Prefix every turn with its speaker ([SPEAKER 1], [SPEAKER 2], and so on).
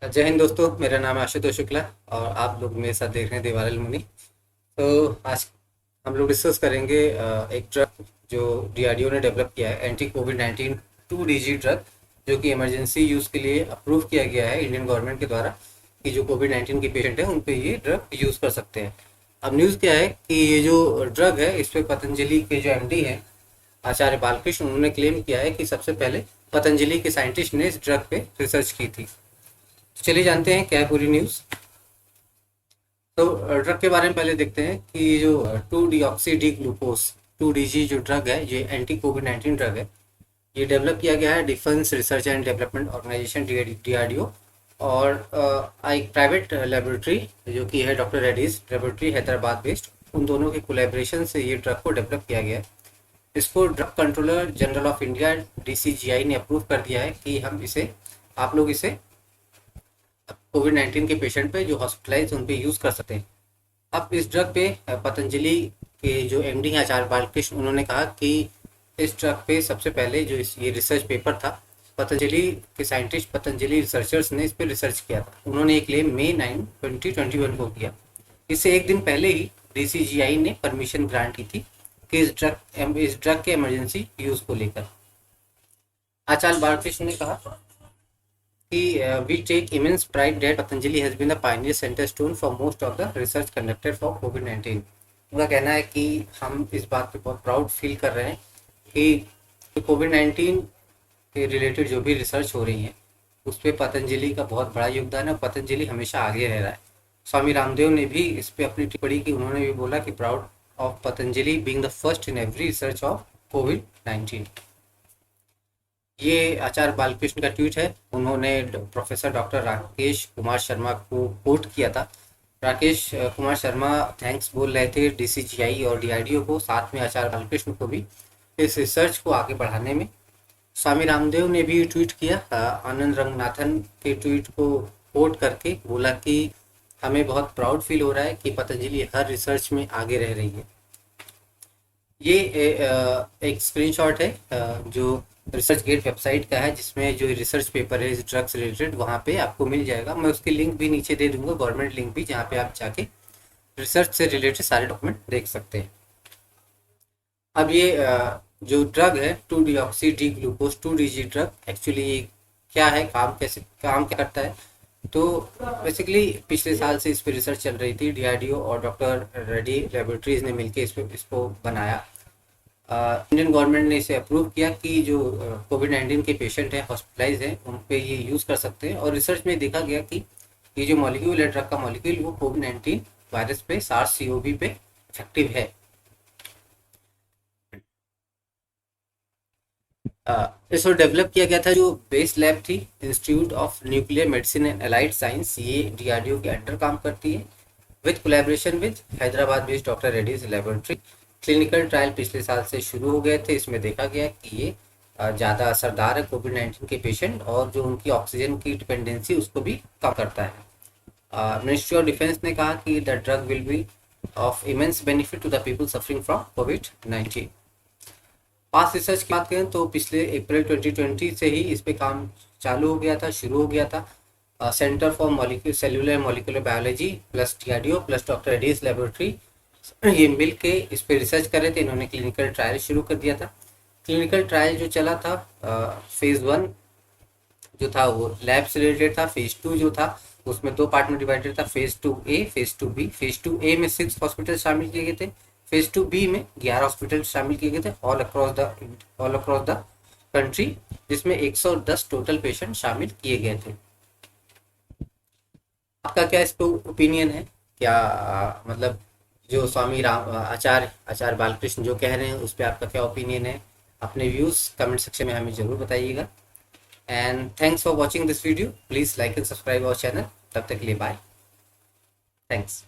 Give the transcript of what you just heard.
[SPEAKER 1] जय हिंद दोस्तों, मेरा नाम है आशुतोष शुक्ला और आप लोग मेरे साथ देख रहे हैं देवानंद मुनि। तो आज हम लोग डिस्कस करेंगे एक ड्रग जो डीआरडीओ ने डेवलप किया है, एंटी कोविड 19 2 डीजी ड्रग, जो कि इमरजेंसी यूज़ के लिए अप्रूव किया गया है इंडियन गवर्नमेंट के द्वारा कि जो कोविड 19 के पेशेंट हैं उन पे ये ड्रग यूज़ कर सकते हैं। अब न्यूज़ क्या है कि ये जो ड्रग है इस पे पतंजलि के जो एमडी हैं आचार्य बालकृष्ण, उन्होंने क्लेम किया है कि सबसे पहले पतंजलि के साइंटिस्ट ने इस ड्रग पे रिसर्च की थी। तो चलिए जानते हैं क्या है पूरी न्यूज़। तो ड्रग के बारे में पहले देखते हैं कि ये जो 2 डीऑक्सी डी ग्लूकोस 2 डीजी जो ड्रग है, ये एंटी कोविड 19 ड्रग है। ये डेवलप किया गया है defence research and development organisation DRDO और एक प्राइवेट लेबोरेटरी जो कि है doctor Reddy's laboratory Hyderabad based, उन दोनों के कोलेब्रेशन से ये ड्रग को डेवलप किया गया है। इसको drug controller general of India DCGI ने अप्रूव कर दिया है कि हम इसे आप लोग इसे कोविड 19 के पेशेंट पे जो हॉस्पिटलाइज उन पे यूज़ कर सकते हैं। अब इस ड्रग पे पतंजलि के जो एमडी हैं आचार्य बालकृष्ण, उन्होंने कहा कि इस ड्रग पे सबसे पहले जो ये रिसर्च पेपर था, पतंजलि के साइंटिस्ट पतंजलि रिसर्चर्स ने इस पे रिसर्च किया था। उन्होंने एक क्लेम मई 9 2021 को किया। इससे एक दिन पहले ही डीसीजीआई ने परमिशन ग्रांट की थी कि इस ड्रग के इमरजेंसी यूज़ को लेकर। आचार्य बालकृष्ण ने कहा कि we take immense pride that Patanjali has been the pioneer center stone for most of the research conducted for COVID-19। उनका कहना है कि हम इस बात पे बहुत प्राउड फील कर रहे हैं कि कोविड 19 के रिलेटेड जो भी रिसर्च हो रही है उस पर पतंजलि का बहुत बड़ा योगदान है। पतंजलि हमेशा आगे रह रहा है। स्वामी रामदेव ने भी इस पे अपनी टिप्पणी की। उन्होंने भी बोला कि proud of Patanjali being the first in every research of Covid 19। ये आचार्य बालकृष्ण का ट्वीट है। उन्होंने प्रोफेसर डॉक्टर राकेश कुमार शर्मा को कोट किया था। राकेश कुमार शर्मा थैंक्स बोल रहे थे डीसीजीआई और डीआरडीओ को, साथ में आचार्य बालकृष्ण को भी इस रिसर्च को आगे बढ़ाने में। स्वामी रामदेव ने भी ट्वीट किया। आनंद रंगनाथन के ट्वीट को कोट करके बोला कि हमें बहुत प्राउड फील हो रहा है कि पतंजलि हर रिसर्च में आगे रह रही है। ये एक स्क्रीनशॉट है जो रिसर्च गेट वेबसाइट का है, जिसमें जो रिसर्च पेपर है इस ड्रग से रिलेटेड वहाँ पे आपको मिल जाएगा। मैं उसकी लिंक भी नीचे दे दूंगा, गवर्नमेंट लिंक भी, जहाँ पे आप जाके रिसर्च से रिलेटेड सारे डॉक्यूमेंट देख सकते हैं। अब ये जो ड्रग है 2 deoxy D glucose 2 DG drug, actually ये क्या है, काम क्या करता है। तो बेसिकली पिछले साल से इस पर रिसर्च चल रही थी। डीआरडीओ और डॉक्टर रेड्डी लेबोरेटरीज ने मिलकर इसको बनाया। इंडियन गवर्नमेंट ने इसे अप्रूव किया कि जो कोविड 19 के पेशेंट हैं हॉस्पिटलाइज हैं उन पे ये यूज़ कर सकते हैं। और रिसर्च में देखा गया कि ये जो मॉलिक्यूल है ड्रग का मॉलिक्यूल, वो कोविड 19 वायरस पे SARS-CoV पे इफेक्टिव है। इसको डेवलप किया गया था जो बेस लैब थी institute of nuclear medicine and allied science, ये डीआरडीओ के अंडर काम करती है with collaboration with Hyderabad based doctor Reddy's laboratory. Clinical trial पिछले साल से शुरू हो गए थे। इसमें देखा गया कि ये ज़्यादा असरदार है कोविड 19 के पेशेंट, और जो उनकी ऑक्सीजन की डिपेंडेंसी उसको भी कम करता है। मिनिस्ट्री ऑफ डिफेंस ने कहा कि the drug will be of immense benefit to the people suffering from COVID 19। पास रिसर्च की बात करें तो पिछले अप्रैल 2020 से ही इस पे काम चालू हो गया था, शुरू हो गया था। Centre for molecular cellular molecular biology plus DRDO plus doctor Reddy's laboratory, ये मिल के इस पे रिसर्च कर रहे थे। इन्होंने क्लिनिकल ट्रायल शुरू कर दिया था। क्लिनिकल ट्रायल जो चला था, फेज़ 1 जो था वो लैब से रिलेटेड था। फेज़ 2 जो था उसमें 2 पार्ट में डिवाइडेड था, phase 2A phase 2B। Phase 2A में 6 हॉस्पिटल शामिल किए गए थे। फेज़ 2B में 11 हॉस्पिटल शामिल किए गए थे ऑल अक्रॉस द कंट्री, जिसमें 110 टोटल पेशेंट शामिल किए गए थे। आपका क्या इस पर ओपिनियन है? क्या मतलब जो आचार्य बालकृष्ण जो कह रहे हैं उस पर आपका क्या ओपिनियन है? अपने व्यूज़ कमेंट सेक्शन में हमें ज़रूर बताइएगा। And thanks for watching this video. Please like and subscribe our channel. तब तक के लिए बाय। थैंक्स।